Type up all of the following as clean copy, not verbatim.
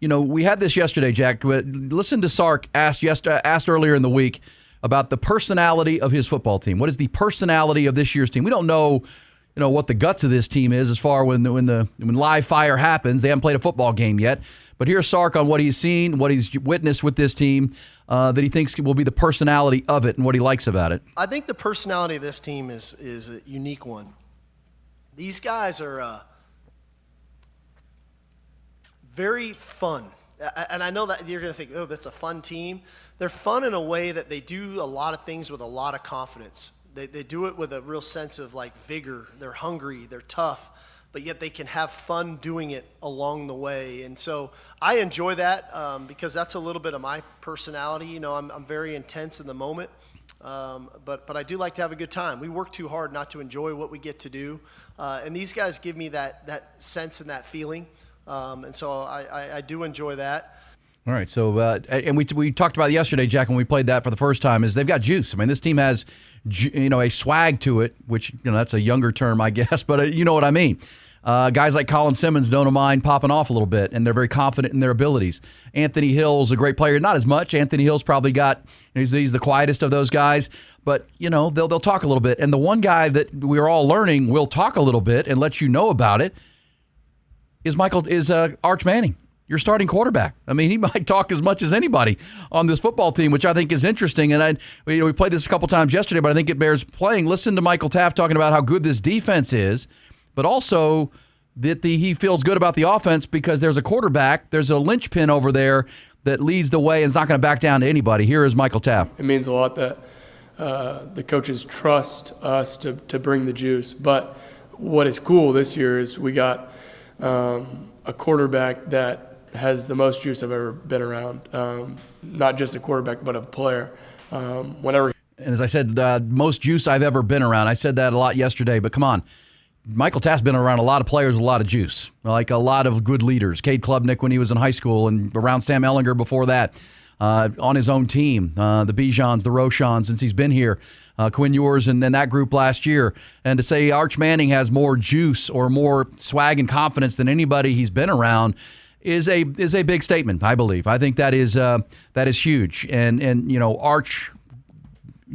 We had this yesterday, Jack. Listen to Sark asked earlier in the week about the personality of his football team. What is the personality of this year's team? We don't know, what the guts of this team is as far when live fire happens. They haven't played a football game yet. But here's Sark on what he's seen, what he's witnessed with this team, that he thinks will be the personality of it and what he likes about it. I think the personality of this team is a unique one. These guys are very fun. And I know that you're going to think, oh, that's a fun team. They're fun in a way that they do a lot of things with a lot of confidence. They do it with a real sense of vigor. They're hungry, they're tough, but yet they can have fun doing it along the way. And so I enjoy that because that's a little bit of my personality. I'm very intense in the moment, but I do like to have a good time. We work too hard not to enjoy what we get to do. And these guys give me that sense and that feeling. And so I do enjoy that. All right, so and we talked about it yesterday, Jack, when we played that for the first time, is they've got juice. I mean, this team has, a swag to it, which, that's a younger term, I guess, but you know what I mean. Guys like Colin Simmons don't mind popping off a little bit, and they're very confident in their abilities. Anthony Hill's a great player. Not as much. Anthony Hill's probably he's the quietest of those guys, but, they'll talk a little bit. And the one guy that we're all learning will talk a little bit and let you know about it is Arch Manning, your starting quarterback. I mean, he might talk as much as anybody on this football team, which I think is interesting. And we played this a couple times yesterday, but I think it bears playing. Listen to Michael Taaffe talking about how good this defense is, but also that he feels good about the offense because there's a quarterback, there's a linchpin over there that leads the way and is not going to back down to anybody. Here is Michael Taaffe. It means a lot that the coaches trust us to bring the juice. But what is cool this year is we got a quarterback that has the most juice I've ever been around. Not just a quarterback, but a player. And as I said, most juice I've ever been around. I said that a lot yesterday, but come on. Michael Taaffe's been around a lot of players with a lot of juice, like a lot of good leaders. Cade Klubnik when he was in high school and around Sam Ehlinger before that. On his own team, the Bijans, the Roshans, since he's been here, Quinn Ewers and that group last year. And to say Arch Manning has more juice or more swag and confidence than anybody he's been around is a big statement, I believe. I think that is huge. And Arch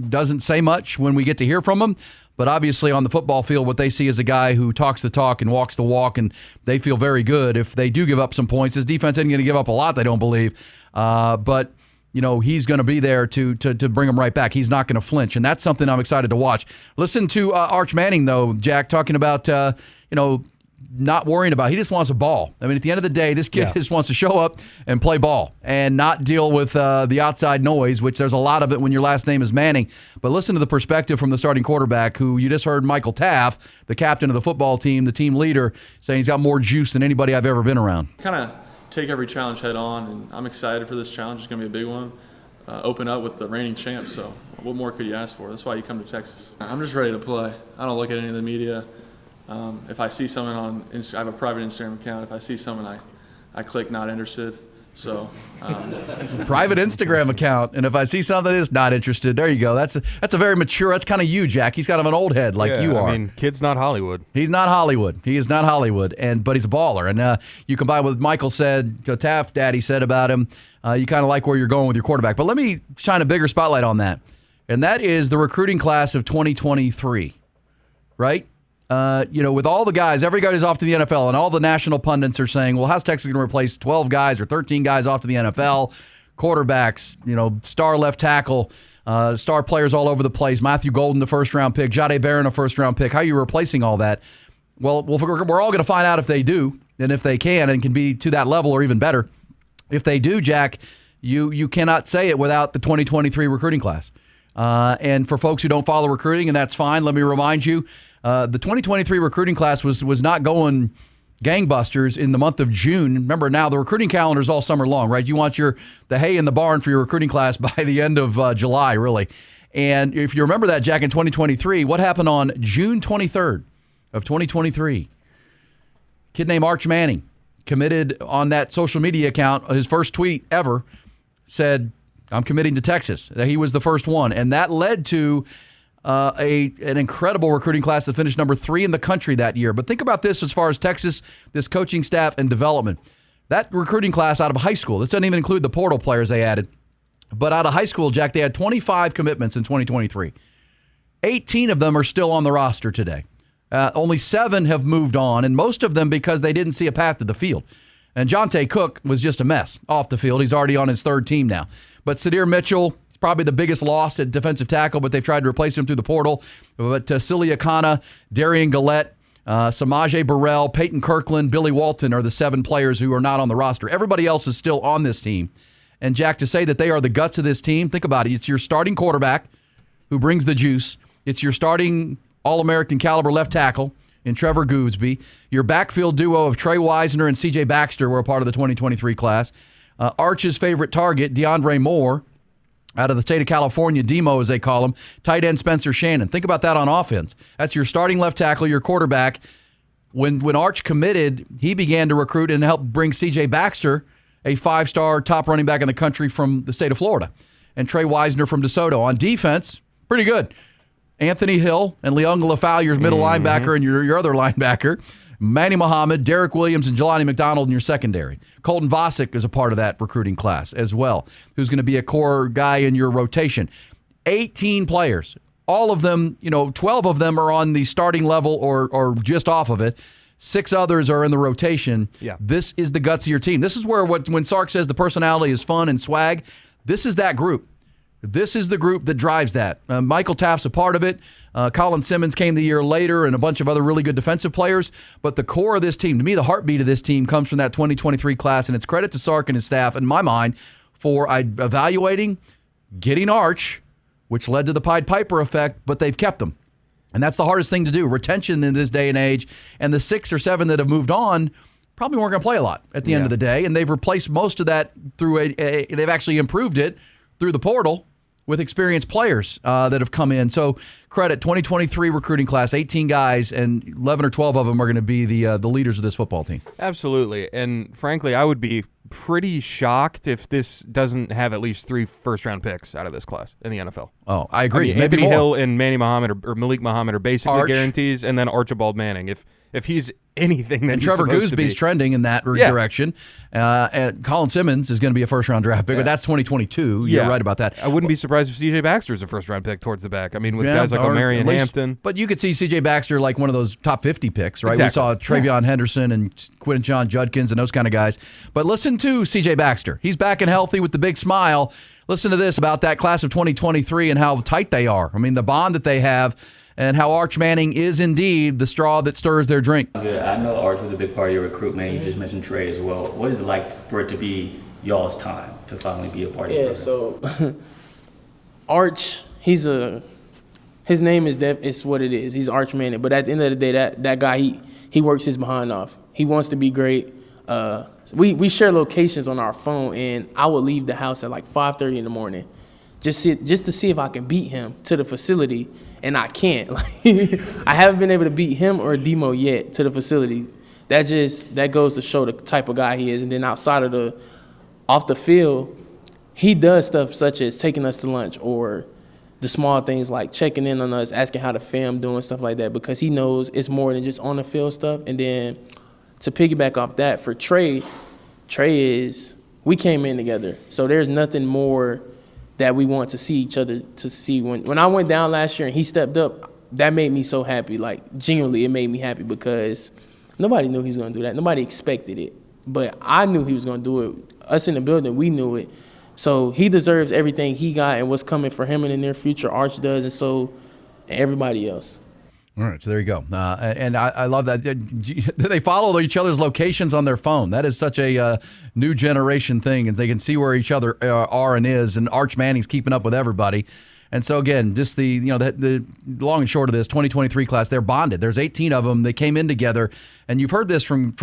doesn't say much when we get to hear from him, but obviously on the football field, what they see is a guy who talks the talk and walks the walk, and they feel very good. If they do give up some points, his defense isn't going to give up a lot, they don't believe. But he's going to be there to bring them right back. He's not going to flinch, and that's something I'm excited to watch. Listen to Arch Manning, though, Jack, talking about, not worrying about. He just wants a ball. I mean, at the end of the day, this kid just wants to show up and play ball and not deal with the outside noise, which there's a lot of it when your last name is Manning. But listen to the perspective from the starting quarterback, who you just heard, Michael Taaffe, the captain of the football team, the team leader, saying he's got more juice than anybody I've ever been around. Kind of take every challenge head on, and I'm excited for this challenge. It's going to be a big one. Open up with the reigning champs, so what more could you ask for? That's why you come to Texas. I'm just ready to play. I don't look at any of the media. If I see someone I have a private Instagram account. If I see someone, I click not interested. So private Instagram account, and if I see something that's not interested, there you go. That's a very mature. That's kind of you, Jack. He's kind of an old head like you are. I mean, kid's not Hollywood. He's not Hollywood. He is not Hollywood, but he's a baller. And you combine with Michael said, Taaffe, Daddy said about him. You kind of like where you're going with your quarterback. But let me shine a bigger spotlight on that, and that is the recruiting class of 2023, right? With all the guys, every guy is off to the NFL, and all the national pundits are saying, well, how's Texas going to replace 12 guys or 13 guys off to the NFL? Quarterbacks, star left tackle, star players all over the place. Matthew Golden, the first-round pick. Jahdae Barron, a first-round pick. How are you replacing all that? Well, we're all going to find out if they do, and if they can be to that level or even better. If they do, Jack, you cannot say it without the 2023 recruiting class. And for folks who don't follow recruiting, and that's fine, let me remind you, the 2023 recruiting class was not going gangbusters in the month of June. Remember, now the recruiting calendar is all summer long, right? You want the hay in the barn for your recruiting class by the end of July, really. And if you remember that, Jack, in 2023, what happened on June 23rd of 2023? Kid named Arch Manning committed on that social media account. His first tweet ever said, I'm committing to Texas. He was the first one. And that led to an incredible recruiting class that finished number 3 in the country that year. But think about this as far as Texas, this coaching staff and development. That recruiting class out of high school, this doesn't even include the portal players they added, but out of high school, Jack, they had 25 commitments in 2023. 18 of them are still on the roster today. Only 7 have moved on, and most of them because they didn't see a path to the field. And Jonte Cook was just a mess off the field. He's already on his 3rd team now. But Sadir Mitchell, probably the biggest loss at defensive tackle, but they've tried to replace him through the portal. But Celia Kana, Darian Gillette, Samaje Burrell, Peyton Kirkland, Billy Walton are the 7 players who are not on the roster. Everybody else is still on this team. And, Jack, to say that they are the guts of this team, think about it. It's your starting quarterback who brings the juice. It's your starting All-American caliber left tackle in Trevor Gooseby. Your backfield duo of Trey Wisner and C.J. Baxter were a part of the 2023 class. Arch's favorite target, DeAndre Moore, out of the state of California, Demo as they call him, tight end Spencer Shannon. Think about that on offense. That's your starting left tackle, your quarterback. When Arch committed, he began to recruit and help bring C.J. Baxter, a 5-star top running back in the country from the state of Florida, and Trey Wisner from DeSoto. On defense, pretty good. Anthony Hill and Leon Lafau, your middle linebacker, and your other linebacker. Manny Muhammad, Derek Williams, and Jelani McDonald in your secondary. Colton Vosick is a part of that recruiting class as well, who's going to be a core guy in your rotation. 18 players. All of them, 12 of them are on the starting level or just off of it. 6 others are in the rotation. Yeah. This is the guts of your team. This is where when Sark says the personality is fun and swag, this is that group. This is the group that drives that. Michael Taaffe's a part of it. Colin Simmons came the year later and a bunch of other really good defensive players. But the core of this team, to me, the heartbeat of this team comes from that 2023 class, and it's credit to Sark and his staff, in my mind, for evaluating, getting Arch, which led to the Pied Piper effect, but they've kept them. And that's the hardest thing to do, retention in this day and age. And the 6 or 7 that have moved on probably weren't going to play a lot at the end of the day, and they've replaced most of that through they've actually improved it through the portal with experienced players that have come in. So credit, 2023 recruiting class, 18 guys, and 11 or 12 of them are going to be the leaders of this football team. Absolutely. And frankly, I would be pretty shocked if this doesn't have at least 3 first-round picks out of this class in the NFL. Oh, I agree. I mean, Anthony Hill and Manny Muhammad or Malik Muhammad are basically Arch. guarantees, and then Archibald Manning. If he's anything that and he's Trevor supposed to be. Gooseby's trending in that direction. And Colin Simmons is going to be a first-round draft pick, but that's 2022. You're right about that. I wouldn't be surprised if C.J. Baxter is a first-round pick towards the back. I mean, with guys like Omarion Hampton. But you could see C.J. Baxter like one of those top 50 picks, right? Exactly. We saw Travion Henderson and Quinton John Judkins and those kind of guys. But listen to C.J. Baxter. He's back and healthy with the big smile. Listen to this about that class of 2023 and how tight they are. I mean, the bond that they have, and how Arch Manning is indeed the straw that stirs their drink. Yeah, I know Arch was a big part of your recruitment. You just mentioned Trey as well. What is it like for it to be y'all's time to finally be a part of it? Yeah, so Arch, his name is what it is. He's Arch Manning. But at the end of the day, that guy, he works his behind off. He wants to be great. We share locations on our phone, and I would leave the house at like 5:30 in the morning just to see if I can beat him to the facility. And I can't. I haven't been able to beat him or Demo yet to the facility. That goes to show the type of guy he is. And then outside of off the field, he does stuff such as taking us to lunch or the small things like checking in on us, asking how the fam doing, stuff like that, because he knows it's more than just on the field stuff. And then to piggyback off that, for Trey is, we came in together. So there's nothing more that we want to see each other to see. When I went down last year and he stepped up, that made me so happy. Like, genuinely, it made me happy because nobody knew he was going to do that. Nobody expected it. But I knew he was going to do it. Us in the building, we knew it. So he deserves everything he got and what's coming for him in the near future. Arch does, and so everybody else. All right, so there you go. And I love that. They follow each other's locations on their phone. That is such a new generation thing, and they can see where each other are and is, and Arch Manning's keeping up with everybody. And so, again, just the long and short of this, 2023 class, they're bonded. There's 18 of them. They came in together, and you've heard this from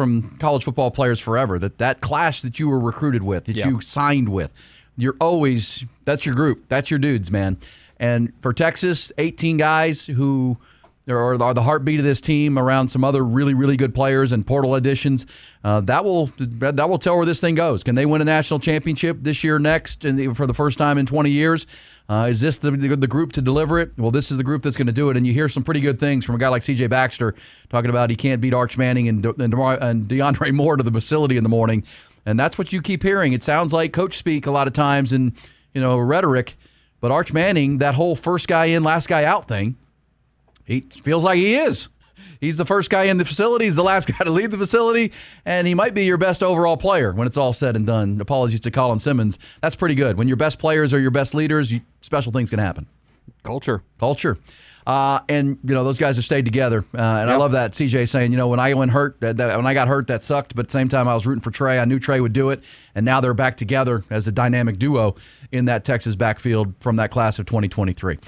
college football players forever, that class that you were recruited with, that you signed with, that's your group. That's your dudes, man. And for Texas, 18 guys who or the heartbeat of this team around some other really, really good players and portal additions. That will tell where this thing goes. Can they win a national championship this year, next, and for the first time in 20 years? Is this the group to deliver it? Well, this is the group that's going to do it. And you hear some pretty good things from a guy like C.J. Baxter talking about he can't beat Arch Manning and DeAndre Moore to the facility in the morning. And that's what you keep hearing. It sounds like coach speak a lot of times in rhetoric. But Arch Manning, that whole first guy in, last guy out thing, he feels like he is. He's the first guy in the facility. He's the last guy to leave the facility. And he might be your best overall player when it's all said and done. Apologies to Colin Simmons. That's pretty good. When your best players are your best leaders, special things can happen. Culture. And those guys have stayed together. And I love that CJ saying, when I got hurt, that sucked. But at the same time, I was rooting for Trey. I knew Trey would do it. And now they're back together as a dynamic duo in that Texas backfield from that class of 2023.